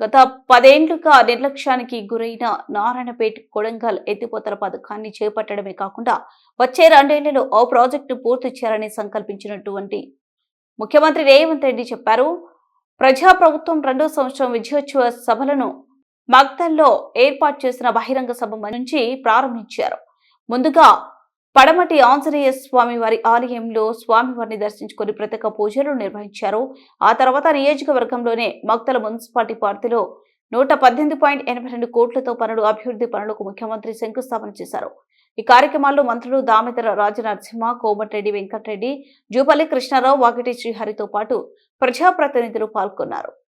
గత 10 ఏళ్లుగా నిర్లక్ష్యానికి గురైన నారాయణపేట్ కొడంగల్ ఎత్తిపోతల పథకాన్ని చేపట్టడమే కాకుండా వచ్చే 2 ఏళ్లలో ఆ ప్రాజెక్టును పూర్తి చేయాలని సంకల్పించినటువంటి ముఖ్యమంత్రి రేవంత్ రెడ్డి చెప్పారు. ప్రజాప్రభుత్వం 2వ సంవత్సరం విజయోత్సవ సభలను మక్తల్లో ఏర్పాటు చేసిన బహిరంగ సభ నుంచి ప్రారంభించారు. ముందుగా పడమటి ఆంజనేయ స్వామి వారి ఆలయంలో స్వామివారిని దర్శించుకుని ప్రత్యేక పూజలు నిర్వహించారు. ఆ తర్వాత నియోజకవర్గంలోనే మక్తల మున్సిపాలిటీ పరిధిలో 118.82 కోట్లతో పనులు అభివృద్ధి పనులకు ముఖ్యమంత్రి శంకుస్థాపన చేశారు. ఈ కార్యక్రమాల్లో మంత్రులు దామోదర రాజనరసింహ, కోమటిరెడ్డి వెంకటరెడ్డి, జూపల్లి కృష్ణారావు, వాకిటి శ్రీహరితో పాటు ప్రజాప్రతినిధులు పాల్గొన్నారు.